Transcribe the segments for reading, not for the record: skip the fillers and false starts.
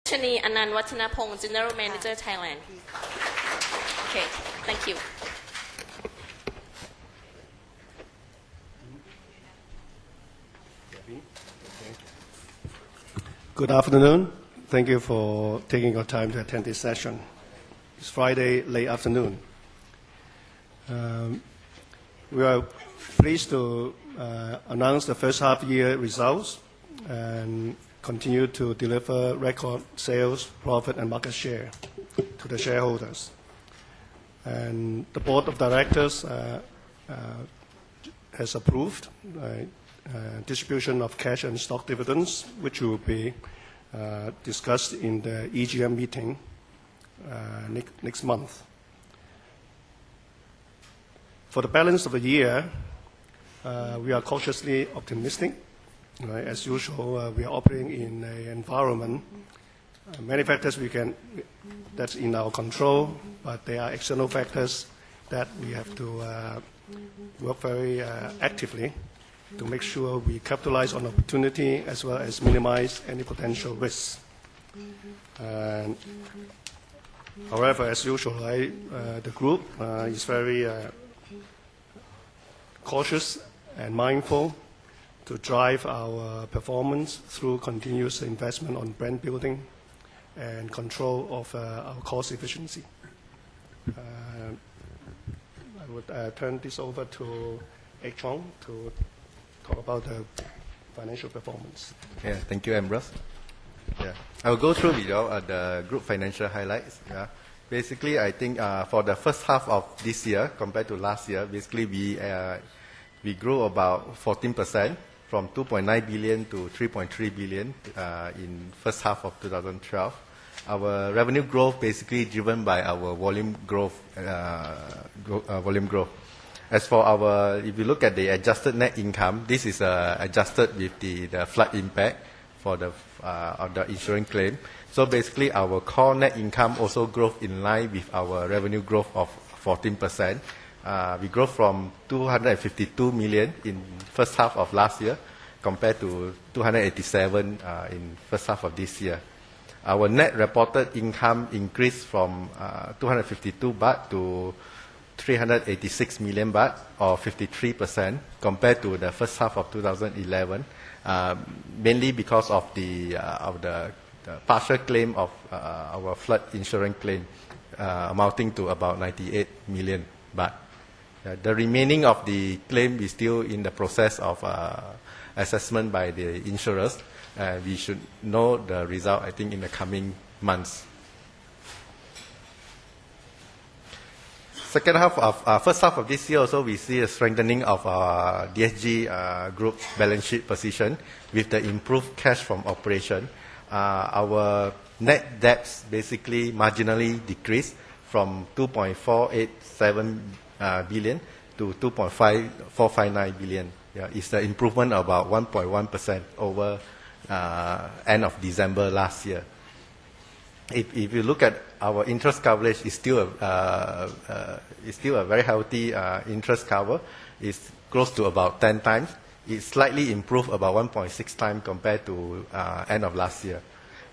Shani Anand Watanapong, General Manager, Thailand. Okay, thank you. Good afternoon. Thank you for taking your time to attend this session. It's Friday late afternoon. We are pleased to announce the first half year results and continue to deliver record sales, profit and market share to the shareholders. And the Board of Directors has approved distribution of cash and stock dividends, which will be discussed in the EGM meeting next month. For the balance of the year, we are cautiously optimistic. As usual, we are operating in an environment, many factors that's in our control, but there are external factors that we have to work very actively to make sure we capitalize on opportunity as well as minimize any potential risks. However, as usual, the group is very cautious and mindful to drive our performance through continuous investment on brand building and control of our cost efficiency. I would turn this over to Ek Chong to talk about the financial performance. Yeah, thank you, Ambrose. Yeah, I'll go through the group financial highlights. Yeah. Basically, I think for the first half of this year compared to last year, basically we grew about 14%. From 2.9 billion to 3.3 billion in first half of 2012. Our revenue growth basically driven by our volume growth. As for if you look at the adjusted net income, this is adjusted with the flood impact for of the insurance claim. So basically, our core net income also grew in line with our revenue growth of 14%. We grew from 252 million in first half of last year compared to 287 in first half of this year. Our net reported income increased from 252 baht to 386 million baht, or 53% compared to the first half of 2011, mainly because of the partial claim of our flood insurance claim, amounting to about 98 million baht. The remaining of the claim is still in the process of assessment by the insurers. We should know the result, I think, in the coming months. First half of this year also, we see a strengthening of our DSG group balance sheet position with the improved cash from operation. Our net debts basically marginally decreased from 2.487 billion to 2.459 billion. Yeah, it's an improvement of about 1.1% over end of December last year. If you look at our interest coverage, it's still a very healthy interest cover. It's close to about 10 times. It's slightly improved about 1.6 times compared to end of last year.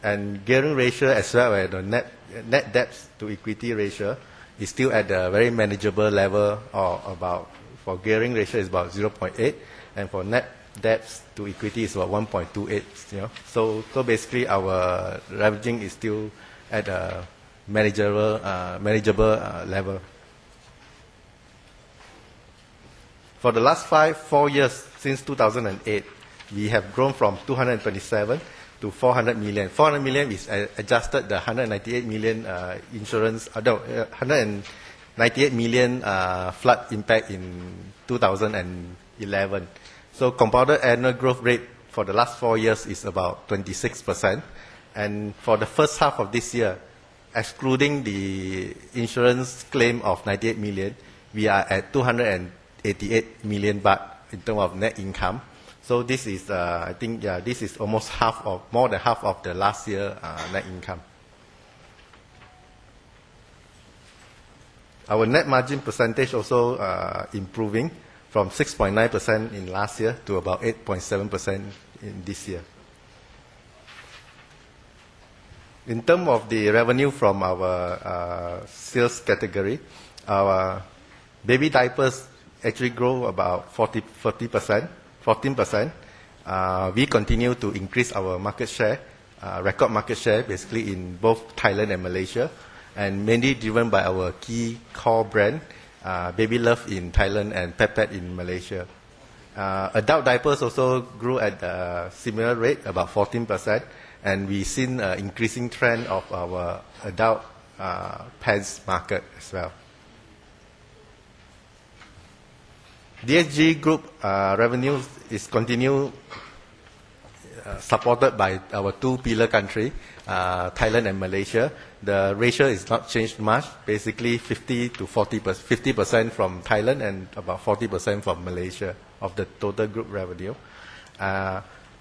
And gearing ratio as well as the net debts to equity ratio is still at a very manageable level, or about, for gearing ratio is about 0.8, and for net debts to equity is about 1.28. So basically our leveraging is still at a manageable level. For the last 4 years since 2008, we have grown from 227 to 400 million. 400 million is adjusted the 198 million insurance, 198 million flood impact in 2011. So compounded annual growth rate for the last 4 years is about 26%. And for the first half of this year, excluding the insurance claim of 98 million, we are at 288 million baht in terms of net income. So this is, I think, this is almost more than half of the last year net income. Our net margin percentage also improving from 6.9% in last year to about 8.7% in this year. In terms of the revenue from our sales category, our baby diapers actually grow about 14%. We continue to increase our market share, record market share, basically in both Thailand and Malaysia, and mainly driven by our key core brand, Baby Love in Thailand and Pet Pet in Malaysia. Adult diapers also grew at a similar rate, about 14%, and we've seen an increasing trend of our adult pants market as well. DSG Group revenue is continue supported by our two pillar country, Thailand and Malaysia. The ratio is not changed much, basically 50% from Thailand and about 40% from Malaysia of the total group revenue.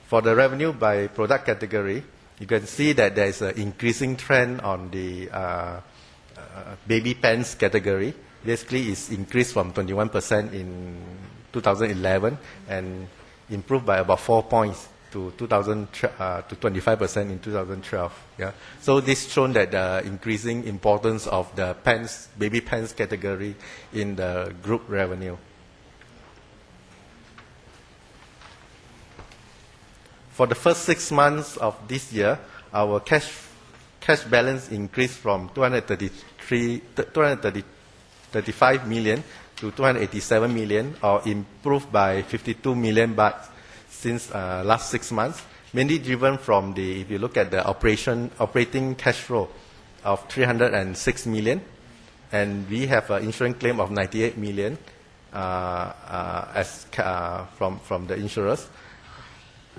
For the revenue by product category, you can see that there is an increasing trend on the baby pants category. Basically, it's increased from 21% in 2011 and improved by about 4 points to 25% in 2012. Yeah. So this shown that the increasing importance of the pants, baby pants category in the group revenue. For the first 6 months of this year, our cash balance increased from 235 million to 287 million, or improved by 52 million baht since last 6 months, mainly driven from the, if you look at the operating cash flow of 306 million, and we have an insurance claim of 98 million from the insurers.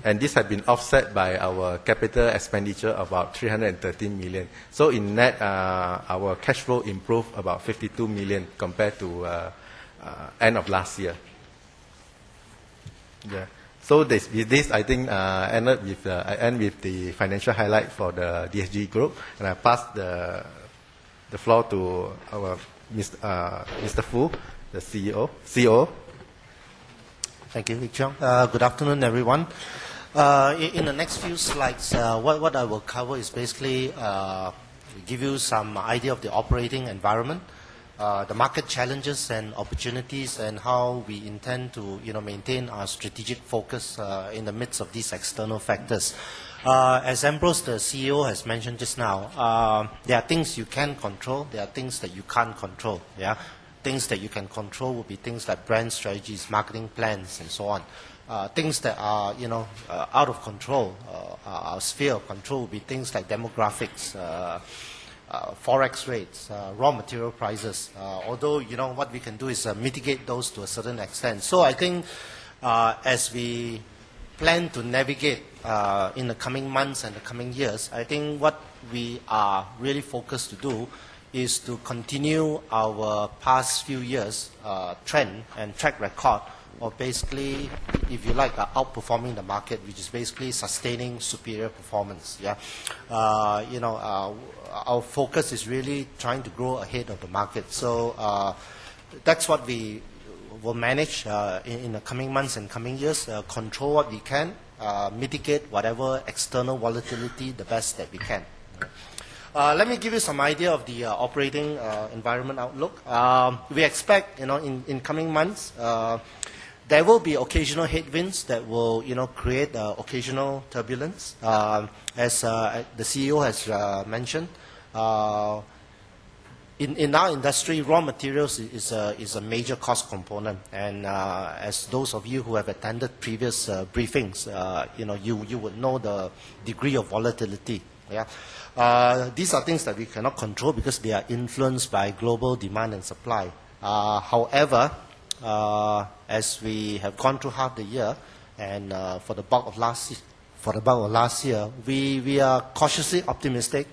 And this has been offset by our capital expenditure about 313 million. So in net, our cash flow improved about 52 million compared to end of last year. Yeah. So with this, I think I end with the financial highlight for the DSG Group, and I pass the floor to our Mr. Fu, the CEO. Thank you, Lik Cheong. Good afternoon, everyone. In the next few slides, what I will cover is basically give you some idea of the operating environment, the market challenges and opportunities, and how we intend to maintain our strategic focus in the midst of these external factors. As Ambrose, the CEO, has mentioned just now, there are things you can control, there are things that you can't control. Yeah? Things that you can control will be things like brand strategies, marketing plans, and so on. Things that are out of control, our sphere of control, will be things like demographics, forex rates, raw material prices. Although what we can do is mitigate those to a certain extent. So I think as we plan to navigate in the coming months and the coming years, I think what we are really focused to do is to continue our past few years trend and track record of basically, if you like, outperforming the market, which is basically sustaining superior performance. Yeah, our focus is really trying to grow ahead of the market. So that's what we will manage in the coming months and coming years. Control what we can, mitigate whatever external volatility the best that we can. Let me give you some idea of the operating environment outlook. We expect, in coming months, there will be occasional headwinds that will, create occasional turbulence. As the CEO has mentioned, in our industry, raw materials is a major cost component. And as those of you who have attended previous briefings, you would know the degree of volatility. Yeah. These are things that we cannot control because they are influenced by global demand and supply. However, as we have gone through half the year, and for the bulk of last year, we are cautiously optimistic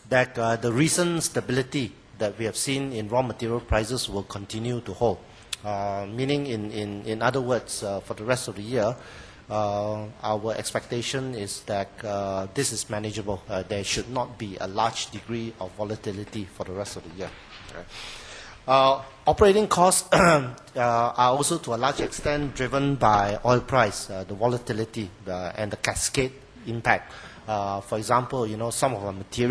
that the recent stability that we have seen in raw material prices will continue to hold. Meaning, in other words, for the rest of the year, our expectation is that this is manageable. There should not be a large degree of volatility for the rest of the year. Operating costs are also to a large extent driven by oil price, the volatility, and the cascade impact. For example, some of our materials